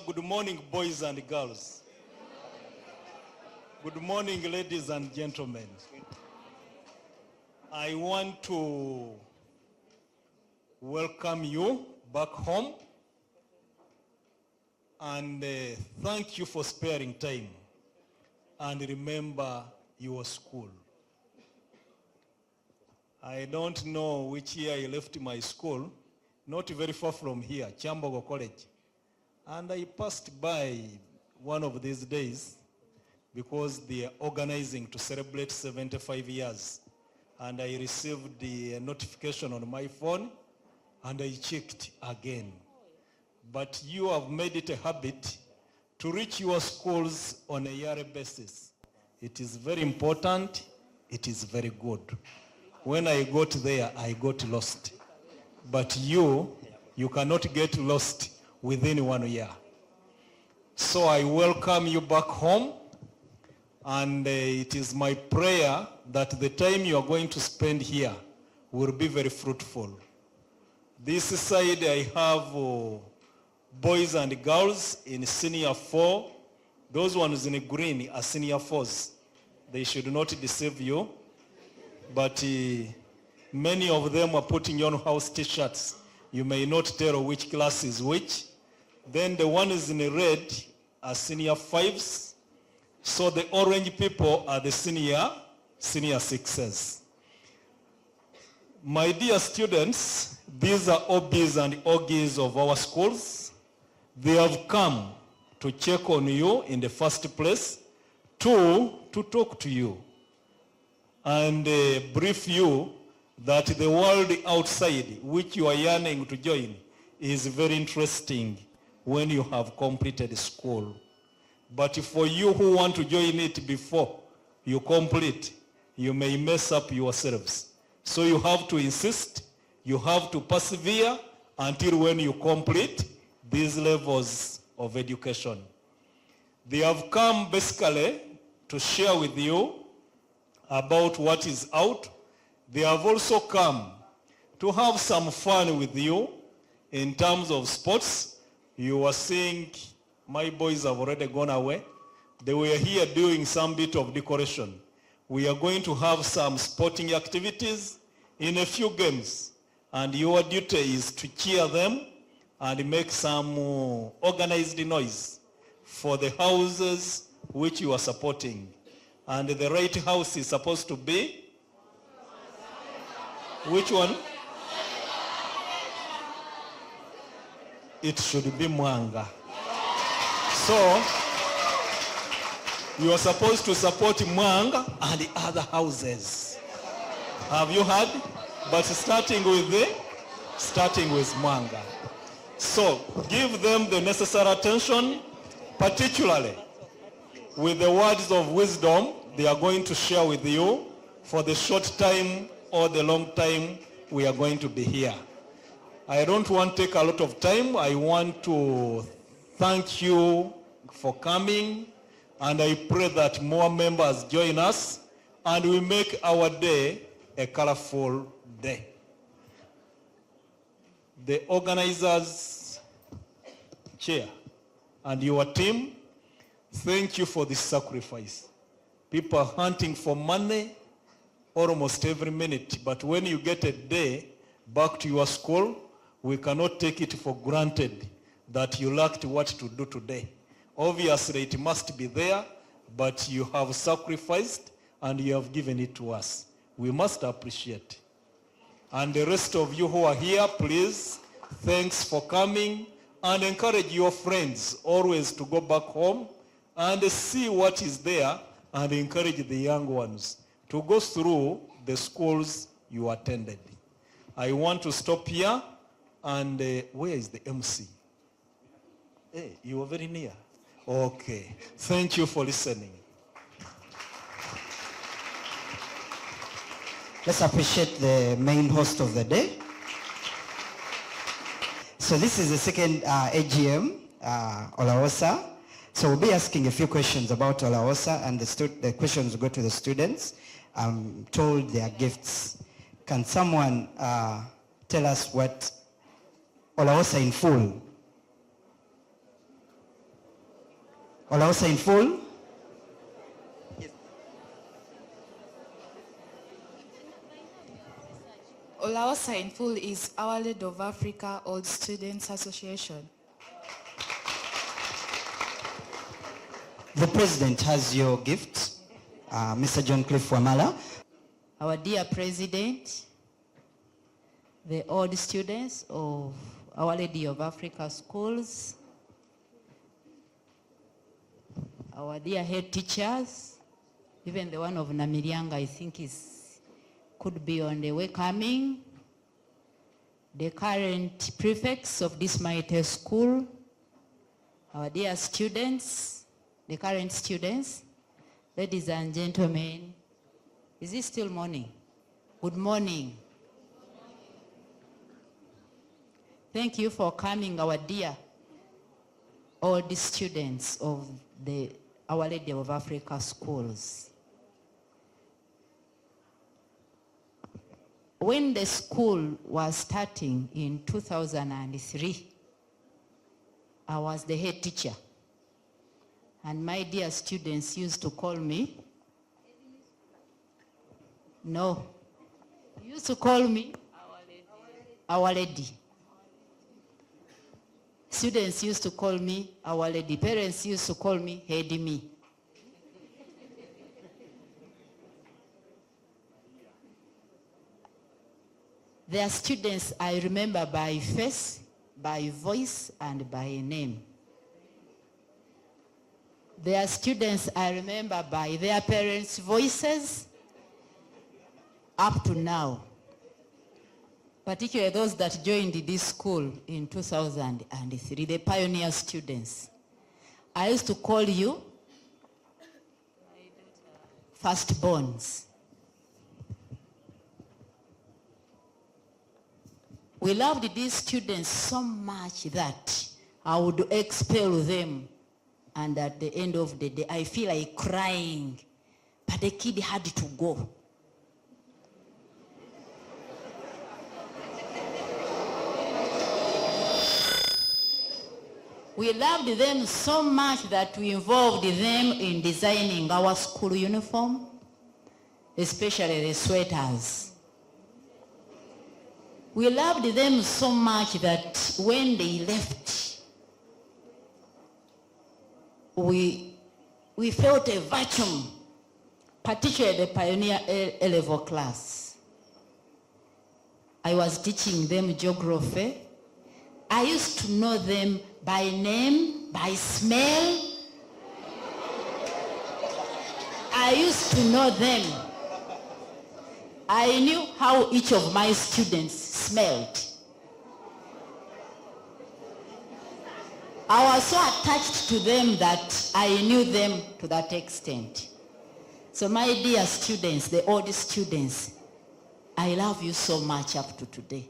Good morning, boys and girls. Good morning, ladies and gentlemen. I want to welcome you back home and thank you for sparing time and remember your school. I don't know which year I left my school, not very far from here, Chambogo College. And I passed by one of these days because they are organizing to celebrate 75 years. And I received the notification on my phone and I checked again. But you have made it a habit to reach your schools on a yearly basis. It is very important. It is very good. When I got there, I got lost. But you cannot get lost within 1 year. So I welcome you back home, and it is my prayer that the time you are going to spend here will be very fruitful. This side I have boys and girls in senior 4. Those ones in green are senior 4s. They should not deceive you, but many of them are putting on house t-shirts. You may not tell which class is which. Then the one is in red are senior 5s. So the orange people are the senior 6s. My dear students, these are OBs and OGs of our schools. They have come to check on you in the first place, to talk to you and brief you that the world outside, which you are yearning to join, is very interesting when you have completed school. But for you who want to join it before you complete, you may mess up yourselves. So you have to insist, you have to persevere until when you complete these levels of education. They have come basically to share with you about what is out. They have also come to have some fun with you in terms of sports. You are seeing my boys have already gone away. They were here doing some bit of decoration. We are going to have some sporting activities in a few games. And your duty is to cheer them and make some organized noise for the houses which you are supporting. And the right house is supposed to be? Which one? It should be Mwanga. So, you are supposed to support Mwanga and the other houses. Have you heard? But starting with Mwanga. So, give them the necessary attention, particularly with the words of wisdom they are going to share with you for the short time or the long time we are going to be here. I don't want to take a lot of time. I want to thank you for coming, and I pray that more members join us and we make our day a colorful day. The organizers, chair, and your team, thank you for this sacrifice. People are hunting for money almost every minute, but when you get a day back to your school, we cannot take it for granted that you lacked what to do today. Obviously, it must be there, but you have sacrificed and you have given it to us. We must appreciate. And the rest of you who are here, please, thanks for coming, and encourage your friends always to go back home and see what is there, and encourage the young ones to go through the schools you attended. I want to stop here. And where is the MC? Hey, you are very near. Okay. Thank you for listening. Let's appreciate the main host of the day. So this is the second AGM, Olaosa. So we'll be asking a few questions about Olaosa, and the questions will go to the students. I'm told they are gifts. Can someone tell us what Olaosa in full? Olaosa in full. Olaosa in full is Our Lady of Africa Old Students Association. The president has your gift, Mr. John Cliff Wamala. Our dear president, the old students of Our Lady of Africa schools, our dear head teachers, even the one of Namirianga I think could be on the way coming, the current prefects of this mighty school, our dear students, the current students, ladies and gentlemen. Is it still morning? Good morning. Thank you for coming, our dear old students of the Our Lady of Africa schools. When the school was starting in 2003, I was the head teacher. And my dear students used to call me. No. You used to call me Our Lady. Students used to call me Our Lady. Parents used to call me Head Me. There are students I remember by face, by voice, and by name. There are students I remember by their parents' voices up to now. Particularly those that joined this school in 2003, the pioneer students. I used to call you firstborns. We loved these students so much that I would expel them, and at the end of the day, I feel like crying, but the kid had to go. We loved them so much that we involved them in designing our school uniform, especially the sweaters. We loved them so much that when they left, we felt a vacuum, particularly the pioneer A-level class. I was teaching them geography. I used to know them by name, by smell. I used to know them. I knew how each of my students smelled. I was so attached to them that I knew them to that extent. So my dear students, the old students, I love you so much up to today.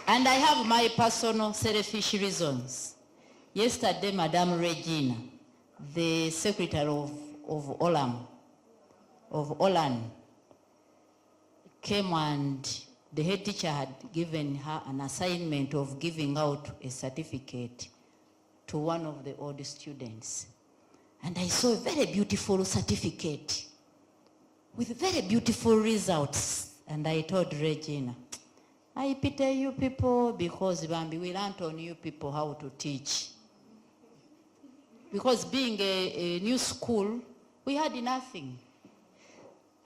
And I have my personal selfish reasons. Yesterday, Madame Regina, the secretary of Olan, came, and the head teacher had given her an assignment of giving out a certificate to one of the old students. And I saw a very beautiful certificate with very beautiful results. And I told Regina, I pity you people because Bambi, we learned on you people how to teach. Because being a new school, we had nothing.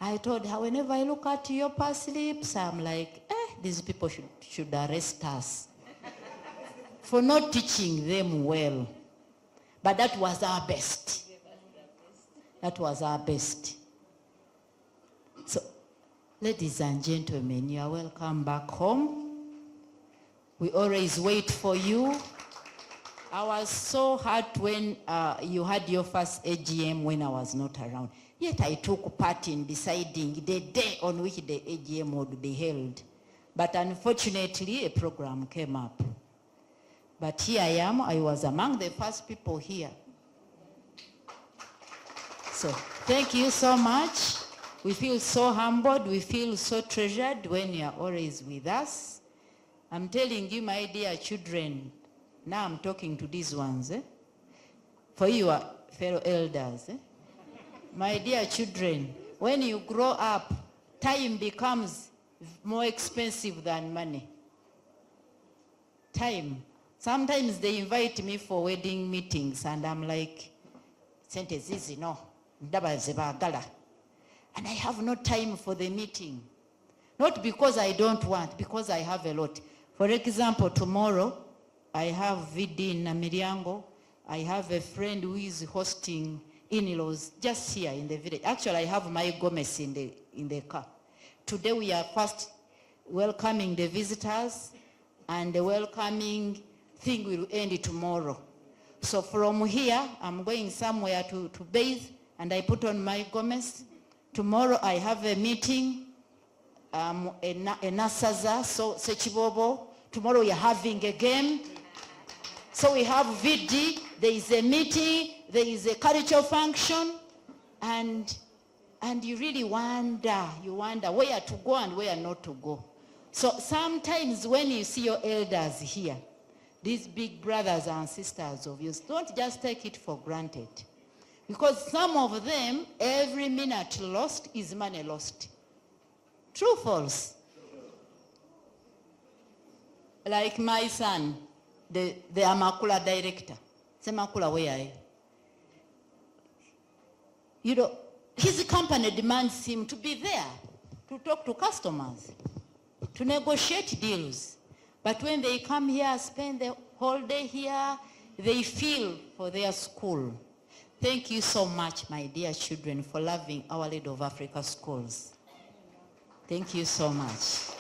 I told her, whenever I look at your past slips, I'm like, these people should arrest us for not teaching them well. But that was our best. That was our best. So, ladies and gentlemen, you are welcome back home. We always wait for you. I was so hurt when you had your first AGM when I was not around. Yet I took part in deciding the day on which the AGM would be held. But unfortunately, a program came up. But here I am. I was among the first people here. So thank you so much. We feel so humbled. We feel so treasured when you are always with us. I'm telling you, my dear children, Now I'm talking to these ones. For your fellow elders. My dear children, when you grow up, time becomes more expensive than money. Time. Sometimes they invite me for wedding meetings and I'm like, sente zizi no, ndaba zebagala. And I have no time for the meeting. Not because I don't want, because I have a lot. For example, tomorrow, I have VD in Namiriango. I have a friend who is hosting in-laws just here in the village. Actually, I have my Gomez in the car. Today we are first welcoming the visitors, and the welcoming thing will end tomorrow. So from here, I'm going somewhere to bathe, and I put on my Gomez. Tomorrow I have a meeting, a Nasaza, so Sechibobo. Tomorrow we are having a game. So we have VD, there is a meeting, there is a cultural function, and you really wonder where to go and where not to go. So sometimes when you see your elders here, these big brothers and sisters of yours, don't just take it for granted. Because some of them, every minute lost is money lost. True, false? Like my son, the Amakula director. Semakula, where are you? You know, his company demands him to be there, to talk to customers, to negotiate deals. But when they come here, spend the whole day here, they feel for their school. Thank you so much, my dear children, for loving Our Lady of Africa schools. Thank you so much.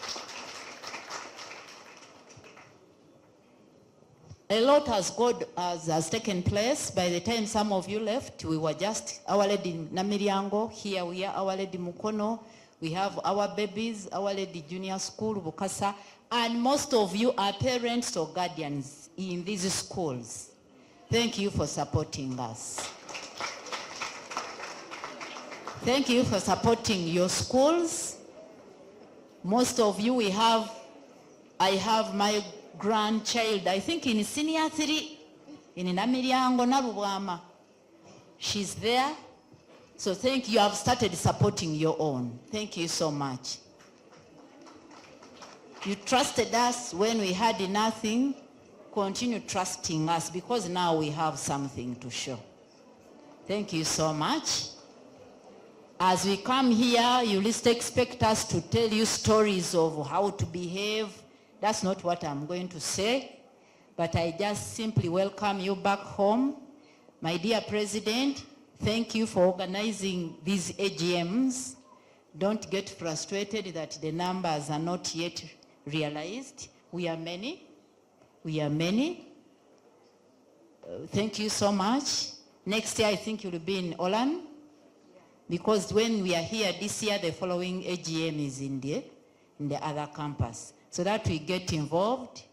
A lot has taken place. By the time some of you left, we were just Our Lady Namiriango. Here we are, Our Lady Mukono. We have our babies, Our Lady Junior School, Bukasa. And most of you are parents or guardians in these schools. Thank you for supporting us. Thank you for supporting your schools. Most of you, I have my grandchild, I think in senior 3, in Namiriango, Narubwama. She's there. So thank you. You have started supporting your own. Thank you so much. You trusted us when we had nothing. Continue trusting us because now we have something to show. Thank you so much. As we come here, you least expect us to tell you stories of how to behave. That's not what I'm going to say, but I just simply welcome you back home. My dear President, thank you for organizing these AGMs. Don't get frustrated that the numbers are not yet realized. We are many. We are many. Thank you so much. Next year, I think you'll be in Olan, because when we are here this year, the following AGM is in the other campus. So that we get involved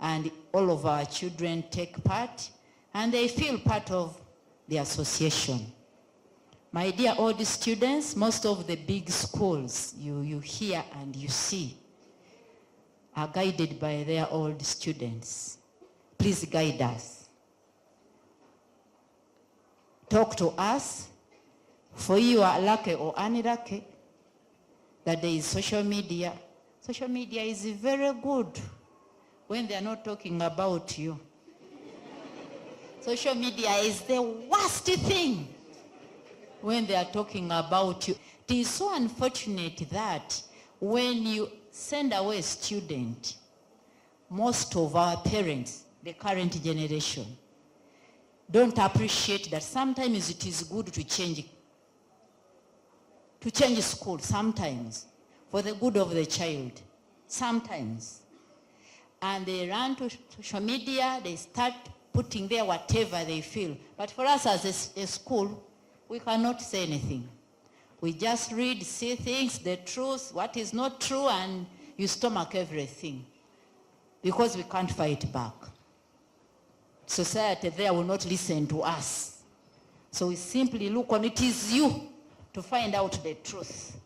and all of our children take part and they feel part of the association. My dear old students, most of the big schools you hear and you see are guided by their old students. Please guide us. Talk to us. For you are lucky or unlucky that there is social media. Social media is very good when they are not talking about you. Social media is the worst thing when they are talking about you. It is so unfortunate that when you send away a student, most of our parents, the current generation, don't appreciate that sometimes it is good to change school sometimes for the good of the child, sometimes. And they run to social media, they start putting there whatever they feel. But for us as a school, we cannot say anything. We just read, see things, the truth, what is not true, and you stomach everything because we can't fight back. Society there will not listen to us. So we simply look on it is you to find out the truth.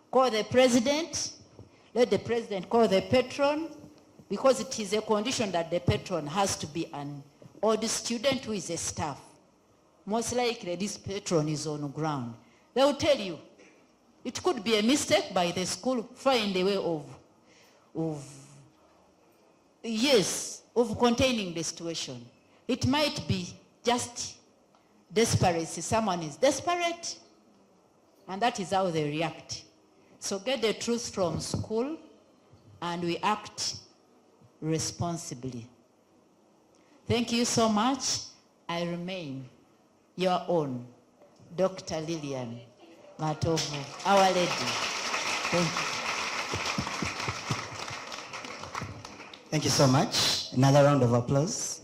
Call the president, let the president call the patron, because it is a condition that the patron has to be an old student who is a staff. Most likely this patron is on ground. They will tell you, it could be a mistake by the school, find a way of containing the situation. It might be just desperacy. Someone is desperate, and that is how they react. So get the truth from school, and we act responsibly. Thank you so much. I remain your own Dr. Lillian Matovu, Our Lady. Thank you. Thank you so much. Another round of applause.